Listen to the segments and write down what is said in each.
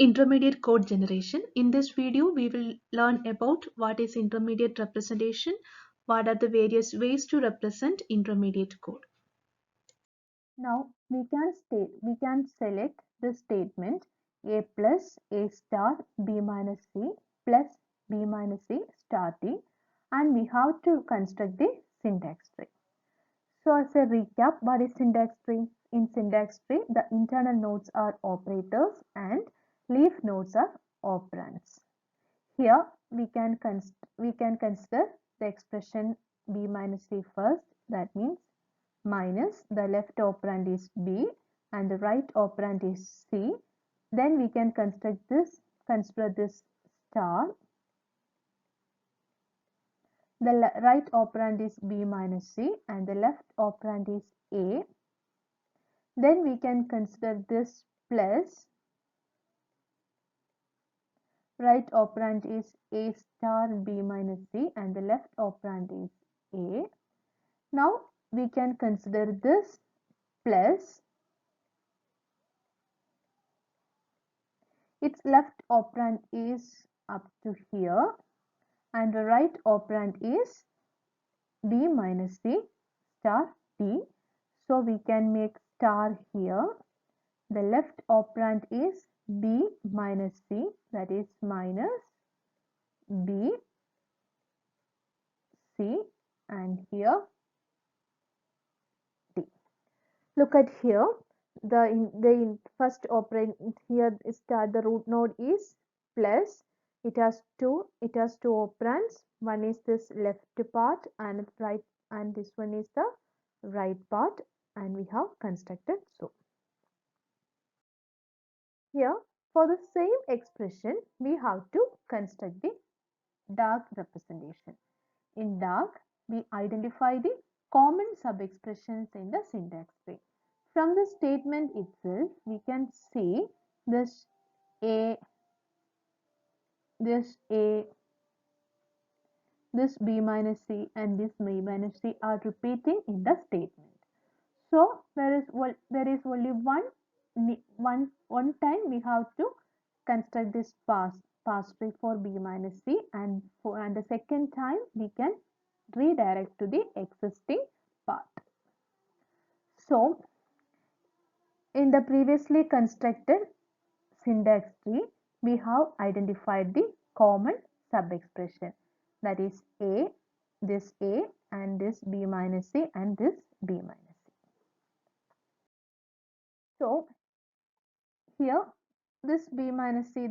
Intermediate code generation. In this video, we will learn about what is intermediate representation, what are the various ways to represent intermediate code. Now we can select the statement a plus a star b minus c plus b minus c star t, and we have to construct the syntax tree. So as a recap, what is syntax tree? In syntax tree, the internal nodes are operators and leaf nodes are operands. Here we can consider the expression b minus c first. That means minus the left operand is b and the right operand is c. Then we can consider this star. The right operand is b minus c and the left operand is a. Then we can consider this plus, right operand is a star b minus c and the left operand is a. Now we can consider this plus, its left operand is up to here and the right operand is b minus c star t. So we can make star here. The left operand is b minus c, that is minus b c, and here t. Look at here, the first operand here is the root node is plus. It has two operands. One is this left part and right, and this one is the right part, and we have constructed so. Here for the same expression we have to construct the dark representation. In dark, we identify the common sub-expressions in the syntax tree. From the statement itself, we can see this A, this A, this B minus C and this B minus C are repeating in the statement. So there is only one time we have to construct this pass tree for B minus C, and the second time we can redirect to the existing path. So in the previously constructed syntax tree, we have identified the common sub-expression, that is A, this A and this B minus C and this B minus C. So here this B minus C,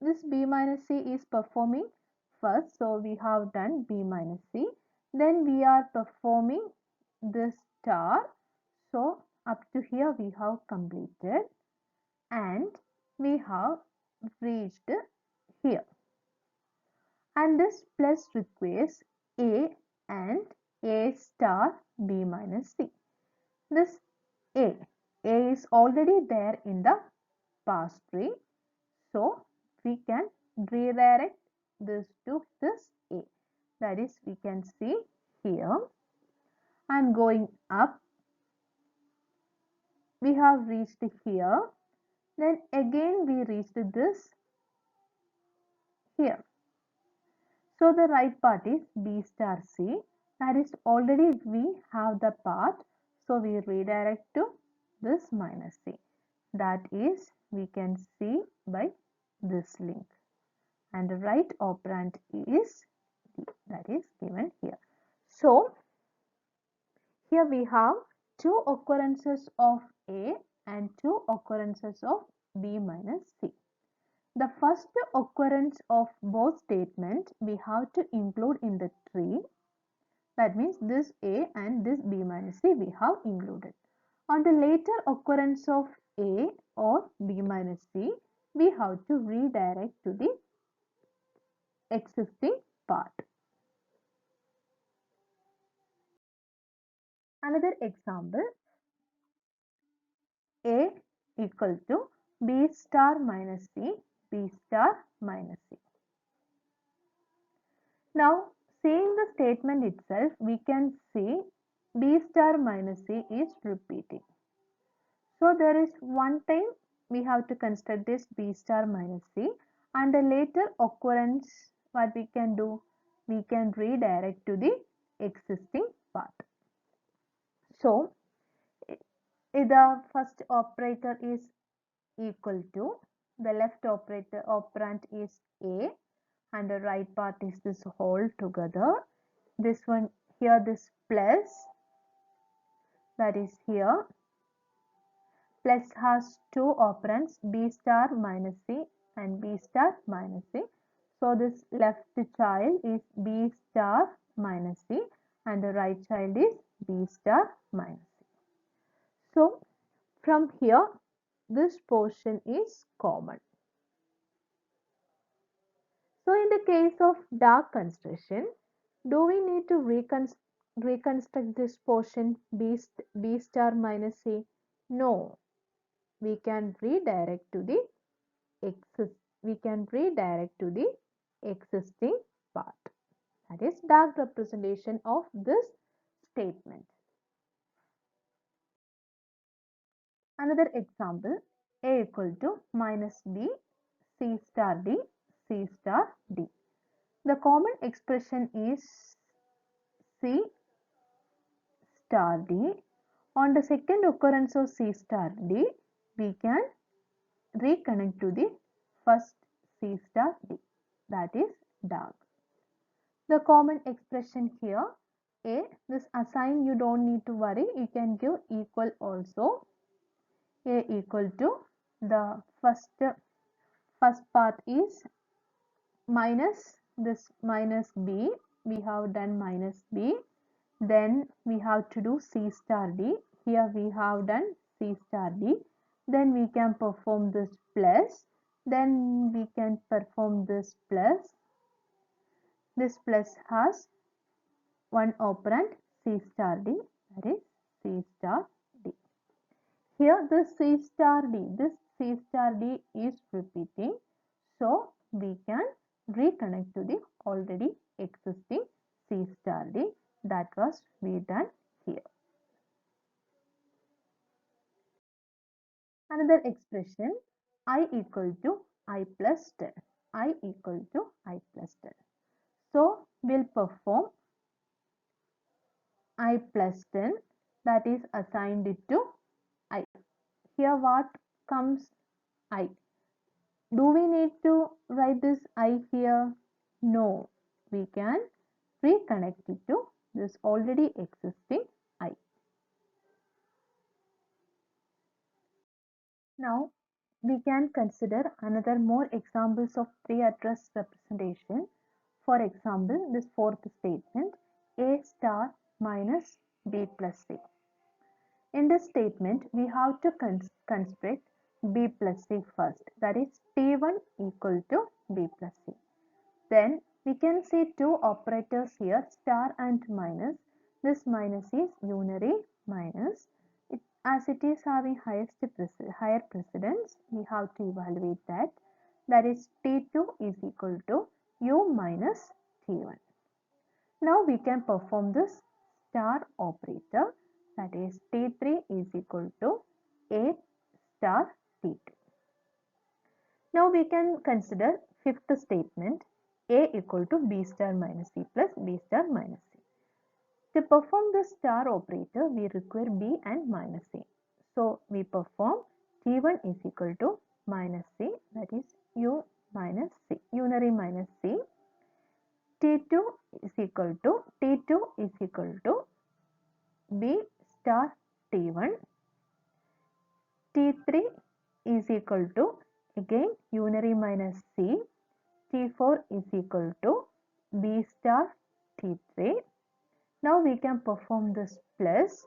this B minus C is performing first, so we have done B minus C. Then we are performing this star. So up to here we have completed and we have reached here. And this plus requires A and A star B minus C. This A is already there in the pass tree. So we can redirect this to this A. That is, we can see here. And going up, we have reached here. Then again we reached this here. So the right part is B star C. That is, already we have the path. So we redirect to this minus C. That is, we can see by this link. And the right operand is D, that is given here. So here we have two occurrences of A and two occurrences of B minus C. The first occurrence of both statements we have to include in the tree. That means this A and this B minus C we have included. On the later occurrence of A or B minus C, we have to redirect to the existing part. Another example, A equal to B star minus C, B star minus C. Now, seeing the statement itself, we can see B star minus C is repeating. So there is one time we have to construct this B star minus C, and the later occurrence, what we can do? We can redirect to the existing path. So if the first operator is equal to, the left operand is A, and the right part is this whole together. This one here, this plus, that is here, plus has two operands B star minus C and B star minus C. So this left child is B star minus C and the right child is B star minus C. So from here this portion is common. So in the case of dark construction, do we need to reconstruct this portion B star minus C? No. We can redirect to the existing path. That is dark representation of this statement. Another example, A equal to minus B, C star D, C star D. The common expression is C star D. On the second occurrence of C star D, we can reconnect to the first C star D, that is dark. The common expression here, A, this assign you don't need to worry, you can give equal also. A equal to the first part is minus this minus B, we have done minus B, then we have to do C star D, here we have done C star D, then we can perform this plus, then we can perform this plus has one operand C star D, that is C star D. Here this C star D is repeating, so we can reconnect to the already existing C star D, that was we done here. Another expression, I equal to I plus 10. I equal to I plus 10. So we'll perform I plus 10, that is assigned it to I. Here what comes I? Do we need to write this I here? No. We can reconnect it to this already existing I. Now we can consider another more examples of pre-address representation. For example, this fourth statement, A star minus B plus C. In this statement, we have to construct B plus C first, that is T1 equal to B plus C. Then we can see two operators here, star and minus. This minus is unary minus. As it is having higher precedence, we have to evaluate that. That is T2 is equal to U minus T1. Now we can perform this star operator, that is T3 is equal to A star T2. Now we can consider fifth statement, A equal to B star minus C plus B star minus C. To perform the star operator, we require B and minus C. So we perform T1 is equal to minus C, that is U minus C, unary minus C. T2 is equal to B star T1. T3 is equal to again unary minus C. T4 is equal to B star T3. Now we can perform this plus.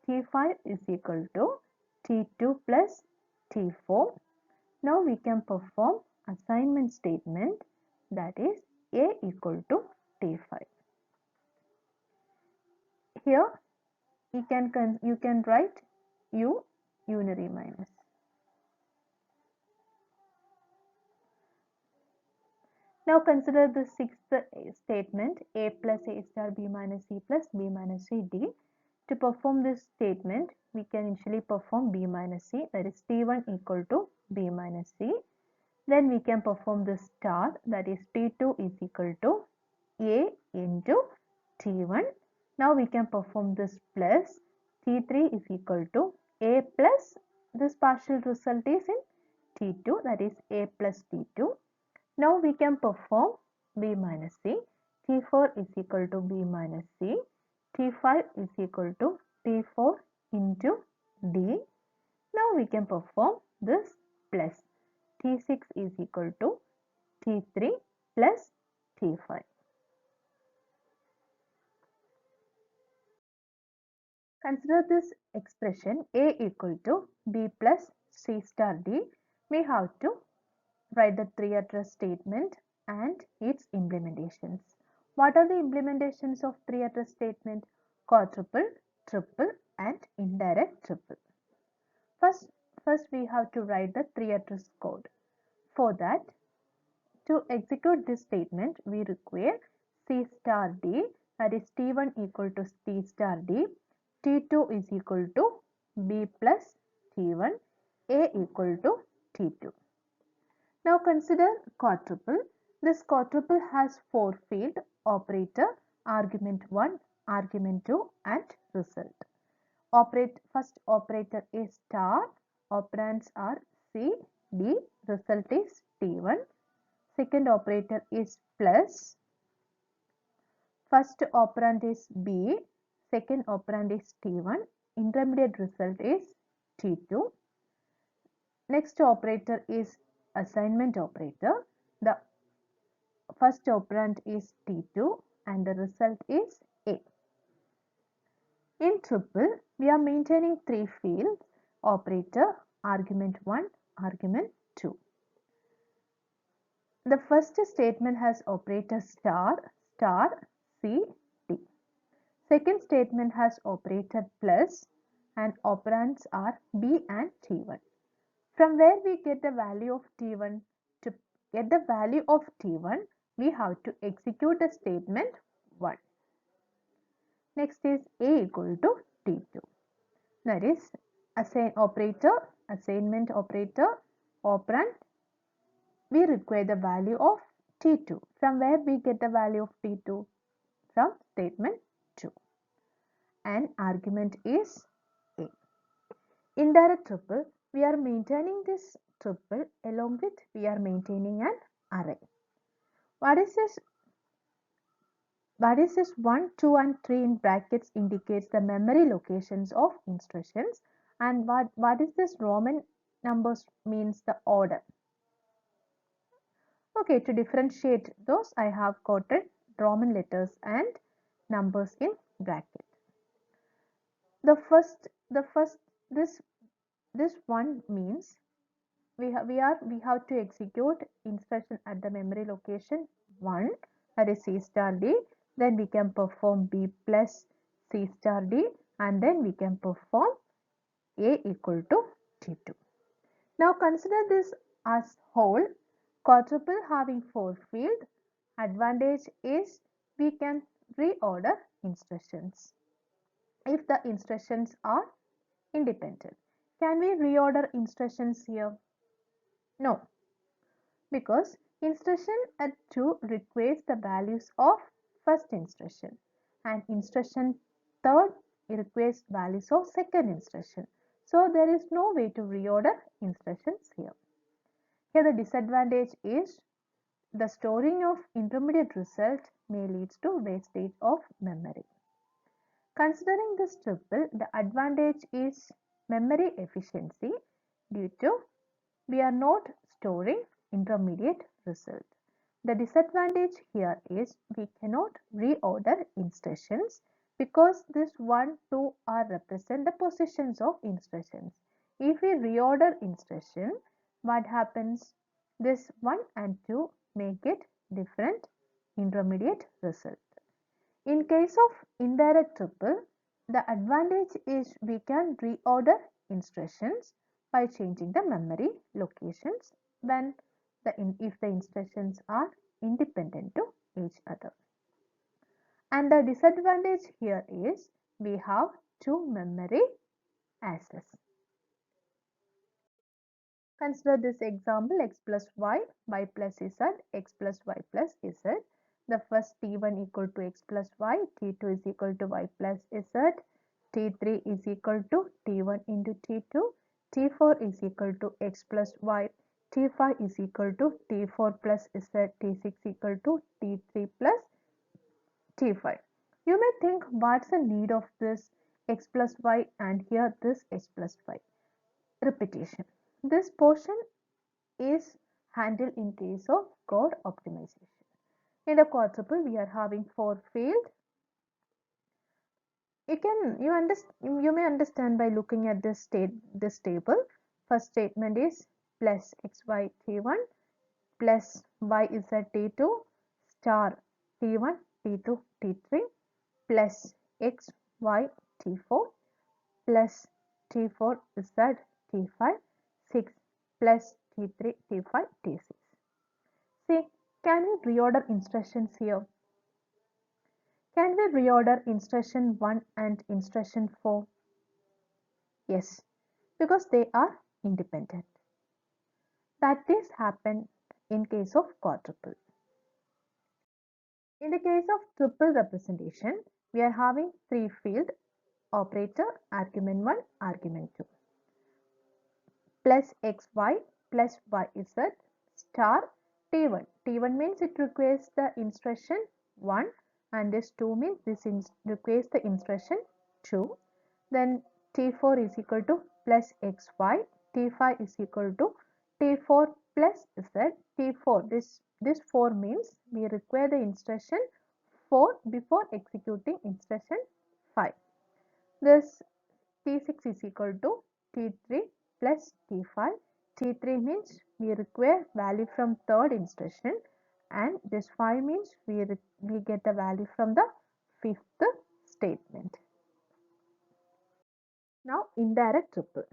T5 is equal to T2 plus T4. Now we can perform assignment statement, that is A equal to T5. Here you can write U unary minus. Now consider the sixth statement, A plus A star B minus C plus B minus C D. To perform this statement, we can initially perform B minus C, that is T1 equal to B minus C. Then we can perform the star, that is T2 is equal to A into T1. Now we can perform this plus T3 is equal to A plus, this partial result is in T2, that is A plus T2. Now we can perform B minus C. T4 is equal to B minus C. T5 is equal to T4 into D. Now we can perform this plus T6 is equal to T3 plus T5. Consider this expression A equal to B plus C star D. We have to write the three address statement and its implementations. What are the implementations of three address statement? Quadruple, triple and indirect triple. First we have to write the three address code. For that, to execute this statement, we require C star D, that is T1 equal to C star D, T2 is equal to B plus T1, A equal to T2. Now consider quadruple. This quadruple has four field: operator, argument 1, argument 2 and result. First operator is star, operands are C, D, result is T1. Second operator is plus, first operand is B, second operand is T1, intermediate result is T2. Next operator is assignment operator. The first operand is T2 and the result is A. In triple, we are maintaining three fields: operator, argument 1, argument 2. The first statement has operator star, C, D. Second statement has operator plus and operands are B and T1. From where we get the value of T1? To get the value of T1, we have to execute the statement 1. Next is A equal to T2. That is assignment operator, operand. We require the value of T2. From where we get the value of T2? From statement 2. And argument is A. Indirect triple, we are maintaining this triple along with we are maintaining an array. What is this? 1, 2 and 3 in brackets indicates the memory locations of instructions, and what is this Roman numbers means the order. Okay, to differentiate those, I have quoted Roman letters and numbers in bracket. This one means we have to execute instruction at the memory location 1, that is C star D. Then we can perform B plus C star D and then we can perform A equal to T2. Now consider this as whole. Quadruple having 4 field. Advantage is we can reorder instructions if the instructions are independent. Can we reorder instructions here? No, because instruction at 2 requires the values of first instruction and instruction third requires values of second instruction. So there is no way to reorder instructions here. Here the disadvantage is the storing of intermediate result may lead to wastage of memory. Considering this triple, the advantage is memory efficiency due to we are not storing intermediate result. The disadvantage here is we cannot reorder instructions because this 1, 2 are represent the positions of instructions. If we reorder instruction, what happens? This 1 and 2 may get different intermediate result. In case of indirect triple, the advantage is we can reorder instructions by changing the memory locations when if the instructions are independent to each other. And the disadvantage here is we have to memory access. Consider this example: x plus y plus z, x plus y plus z. The first t1 equal to x plus y, t2 is equal to y plus z, t3 is equal to t1 into t2, t4 is equal to x plus y, t5 is equal to t4 plus z, t6 equal to t3 plus t5. You may think, what's the need of this x plus y and here this x plus y? Repetition. This portion is handled in case of code optimization. In the quadruple, we are having 4 fields. You may understand by looking at this table. First statement is plus xy t1 plus yz t2 star t1 t2 t3 plus xy t4 plus t4 z t5 6 plus t3 t5 t6. See, can we reorder instructions here? Can we reorder instruction 1 and instruction 4? Yes, because they are independent. That this happened in case of quadruple. In the case of triple representation, we are having 3 field operator argument 1, argument 2. Plus xy plus yz star t1. T1 means it requires the instruction 1 and this 2 means this requires the instruction 2. Then t4 is equal to plus xy, t5 is equal to t4 plus z, t4 this 4 means we require the instruction 4 before executing instruction 5. This t6 is equal to t3 plus t5. t3 means we require value from third instruction and this 5 means we get the value from the fifth statement. Now indirect triple.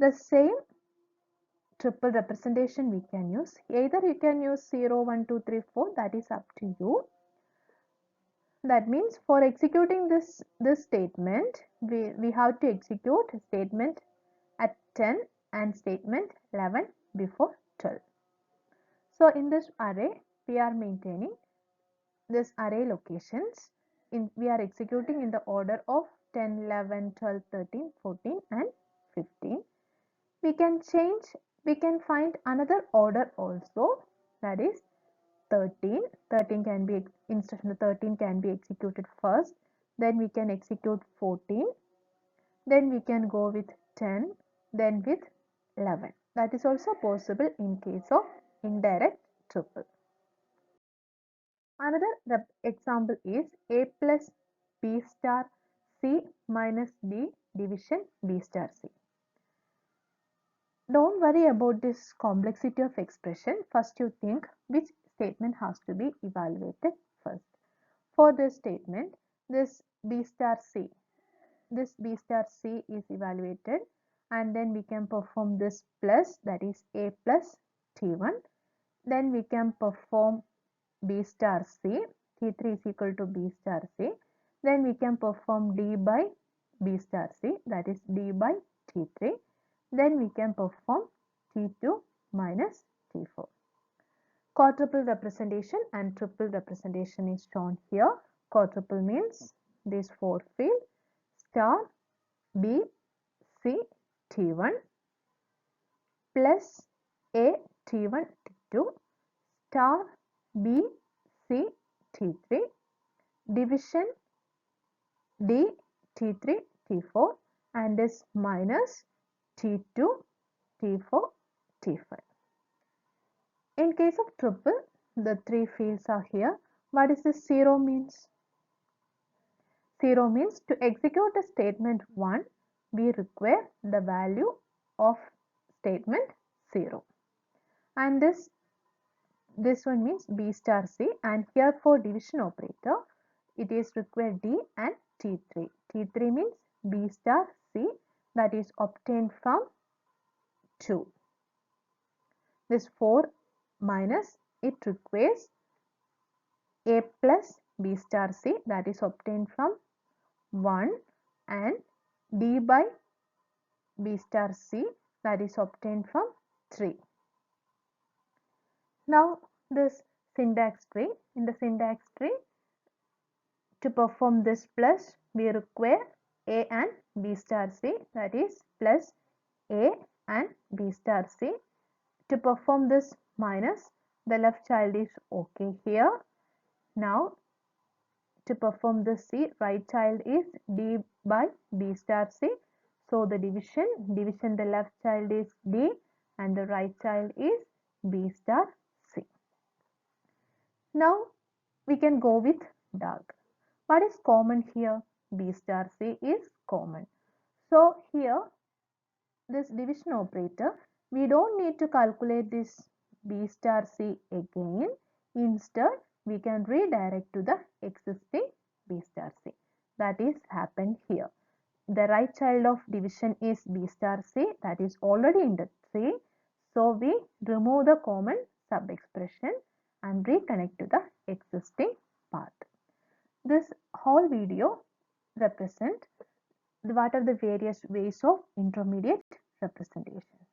The same triple representation we can use. Either you can use 0, 1, 2, 3, 4, that is up to you. That means for executing this statement, we have to execute statement at 10 and statement 11 before 12. So in this array, we are maintaining this array locations. We are executing in the order of 10, 11, 12, 13, 14 and 15. We can find another order also, that is 13. 13 can be instruction 13 can be executed first, then we can execute 14, then we can go with 10, then with 11. That is also possible in case of indirect triple. Another example is a plus b star c minus d division b star c. Don't worry about this complexity of expression. First you think which statement has to be evaluated first. For this statement, this b star c is evaluated and then we can perform this plus, that is a plus t1. Then we can perform b star c, t3 is equal to b star c. Then we can perform d by b star c, that is d by t3. Then we can perform t2 minus t4. Quadruple representation and triple representation is shown here. Quadruple means these 4 field star b c t1 plus a t1 t2 star b c t3 division d t3 t4 and this minus t2 t4 t5. In case of triple, the 3 fields are here. What is this 0 means? 0 means to execute a statement 1, we require the value of statement 0. And this one means b star c, and here for division operator, it is required d and t3. t3 means b star c, that is obtained from 2. This 4 minus it requires a plus b star c, that is obtained from 1 and D by B star C, that is obtained from 3. Now this syntax tree, in the syntax tree, to perform this plus we require A and B star C, that is plus A and B star C. To perform this minus, the left child is okay here. Now to perform this C, right child is D by B star C. So the division, the left child is D and the right child is B star C. Now we can go with dark. What is common here? B star C is common. So here this division operator, we don't need to calculate this B star C again. Instead, we can redirect to the existing B star C. That is happened here. The right child of division is B star C, that is already in the 3. So we remove the common sub expression and reconnect to the existing path. This whole video represent what are the various ways of intermediate representation.